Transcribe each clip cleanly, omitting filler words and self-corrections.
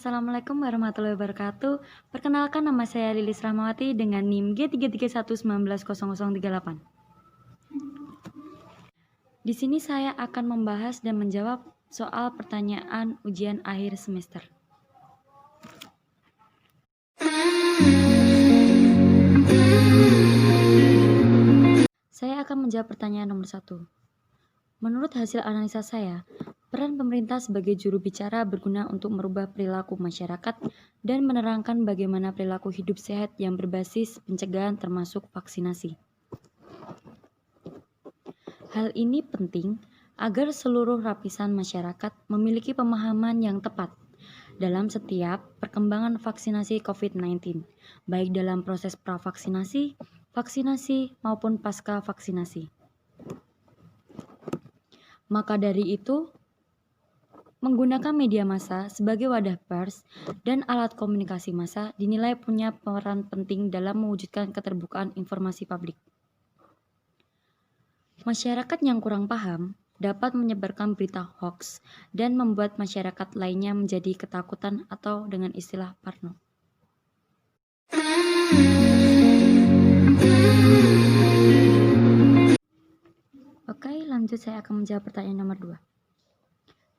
Assalamualaikum warahmatullahi wabarakatuh. Perkenalkan, nama saya Lilis Rahmawati dengan NIM G331190038. Di sini saya akan membahas dan menjawab soal pertanyaan ujian akhir semester. Saya akan menjawab pertanyaan nomor 1. Menurut hasil analisa saya, peran pemerintah sebagai juru bicara berguna untuk merubah perilaku masyarakat dan menerangkan bagaimana perilaku hidup sehat yang berbasis pencegahan termasuk vaksinasi. Hal ini penting agar seluruh lapisan masyarakat memiliki pemahaman yang tepat dalam setiap perkembangan vaksinasi COVID-19, baik dalam proses pravaksinasi, vaksinasi, maupun pasca vaksinasi. Maka dari itu, menggunakan media massa sebagai wadah pers dan alat komunikasi massa dinilai punya peran penting dalam mewujudkan keterbukaan informasi publik. Masyarakat yang kurang paham dapat menyebarkan berita hoax dan membuat masyarakat lainnya menjadi ketakutan atau dengan istilah parno. Oke, lanjut saya akan menjawab pertanyaan nomor 2.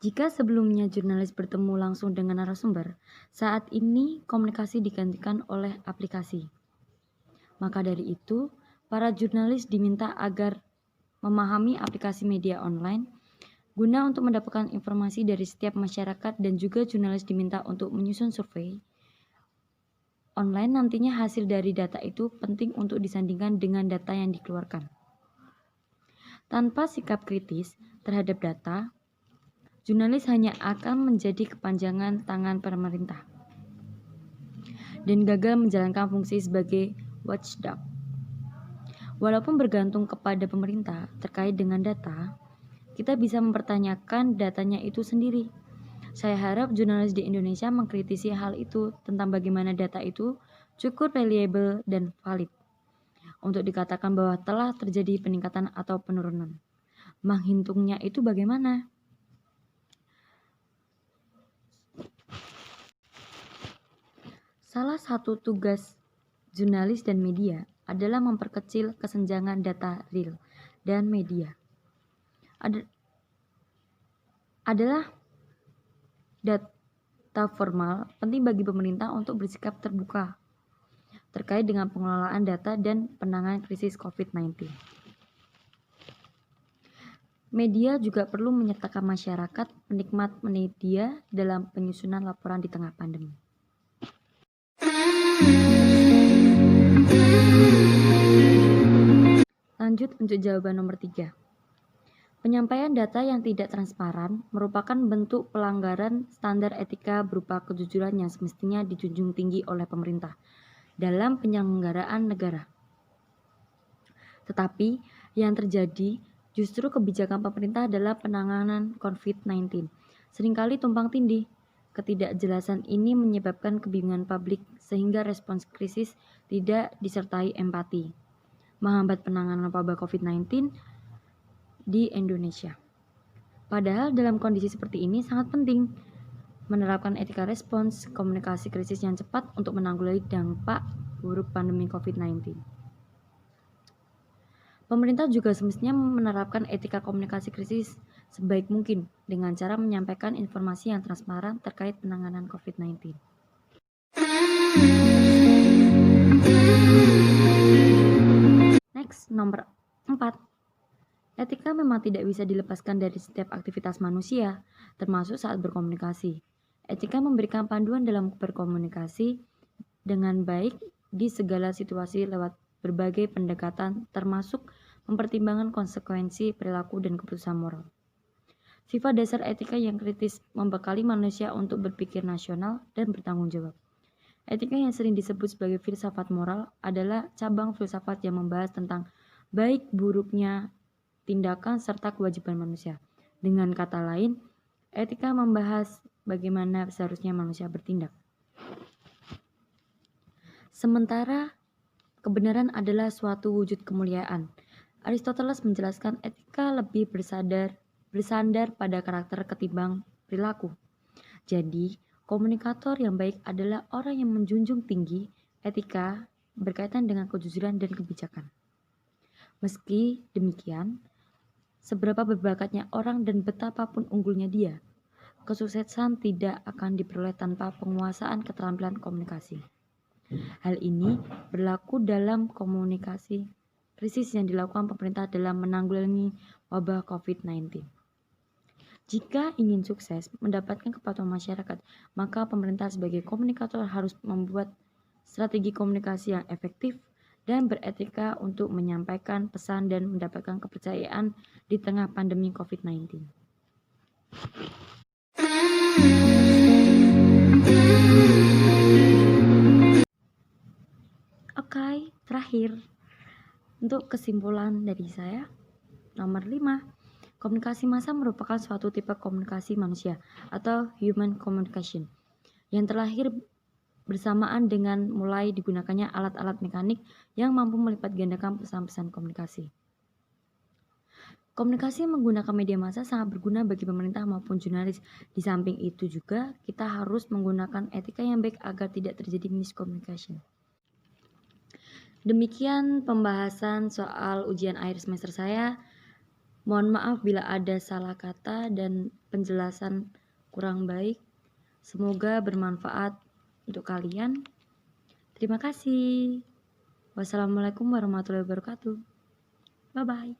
Jika sebelumnya jurnalis bertemu langsung dengan narasumber, saat ini komunikasi digantikan oleh aplikasi. Maka dari itu, para jurnalis diminta agar memahami aplikasi media online guna untuk mendapatkan informasi dari setiap masyarakat, dan juga jurnalis diminta untuk menyusun survei online. Nantinya hasil dari data itu penting untuk disandingkan dengan data yang dikeluarkan. Tanpa sikap kritis terhadap data, jurnalis hanya akan menjadi kepanjangan tangan pemerintah dan gagal menjalankan fungsi sebagai watchdog. Walaupun bergantung kepada pemerintah terkait dengan data, kita bisa mempertanyakan datanya itu sendiri. Saya harap jurnalis di Indonesia mengkritisi hal itu tentang bagaimana data itu cukup reliable dan valid untuk dikatakan bahwa telah terjadi peningkatan atau penurunan. Menghitungnya itu bagaimana? Salah satu tugas jurnalis dan media adalah memperkecil kesenjangan data real dan media. Adalah data formal penting bagi pemerintah untuk bersikap terbuka terkait dengan pengelolaan data dan penanganan krisis COVID-19. Media juga perlu menyertakan masyarakat penikmat media dalam penyusunan laporan di tengah pandemi. Lanjut untuk jawaban nomor 3. Penyampaian data yang tidak transparan merupakan bentuk pelanggaran standar etika berupa kejujuran yang semestinya dijunjung tinggi oleh pemerintah dalam penyelenggaraan negara. Tetapi yang terjadi justru kebijakan pemerintah dalam penanganan COVID-19 seringkali tumpang tindih. Ketidakjelasan ini menyebabkan kebingungan publik sehingga respons krisis tidak disertai empati, menghambat penanganan wabah COVID-19 di Indonesia. Padahal dalam kondisi seperti ini sangat penting menerapkan etika respons komunikasi krisis yang cepat untuk menanggulangi dampak buruk pandemi COVID-19. Pemerintah juga semestinya menerapkan etika komunikasi krisis sebaik mungkin dengan cara menyampaikan informasi yang transparan terkait penanganan COVID-19. Next, nomor 4. Etika memang tidak bisa dilepaskan dari setiap aktivitas manusia, termasuk saat berkomunikasi. Etika memberikan panduan dalam berkomunikasi dengan baik di segala situasi lewat berbagai pendekatan, termasuk mempertimbangkan konsekuensi perilaku dan keputusan moral. Sifat dasar etika yang kritis membekali manusia untuk berpikir nasional dan bertanggung jawab. Etika yang sering disebut sebagai filsafat moral adalah cabang filsafat yang membahas tentang baik buruknya tindakan serta kewajiban manusia. Dengan kata lain, etika membahas bagaimana seharusnya manusia bertindak. Sementara kebenaran adalah suatu wujud kemuliaan, Aristoteles menjelaskan etika lebih bersandar pada karakter ketimbang perilaku. Jadi, Komunikator yang baik adalah orang yang menjunjung tinggi etika berkaitan dengan kejujuran dan kebijakan. Meski demikian, seberapa berbakatnya orang dan betapapun unggulnya dia, kesuksesan tidak akan diperoleh tanpa penguasaan keterampilan komunikasi. Hal ini berlaku dalam komunikasi krisis yang dilakukan pemerintah dalam menanggulangi wabah COVID-19. Jika ingin sukses mendapatkan kepatuhan masyarakat, maka pemerintah sebagai komunikator harus membuat strategi komunikasi yang efektif dan beretika untuk menyampaikan pesan dan mendapatkan kepercayaan di tengah pandemi COVID-19. Oke, terakhir untuk kesimpulan dari saya, nomor 5. Komunikasi massa merupakan suatu tipe komunikasi manusia atau human communication yang terlahir bersamaan dengan mulai digunakannya alat-alat mekanik yang mampu melipat gandakan pesan-pesan komunikasi. Komunikasi menggunakan media massa sangat berguna bagi pemerintah maupun jurnalis. Di samping itu juga kita harus menggunakan etika yang baik agar tidak terjadi miscommunication. Demikian pembahasan soal ujian akhir semester saya. Mohon maaf bila ada salah kata dan penjelasan kurang baik. Semoga bermanfaat untuk kalian. Terima kasih. Wassalamualaikum warahmatullahi wabarakatuh. Bye-bye.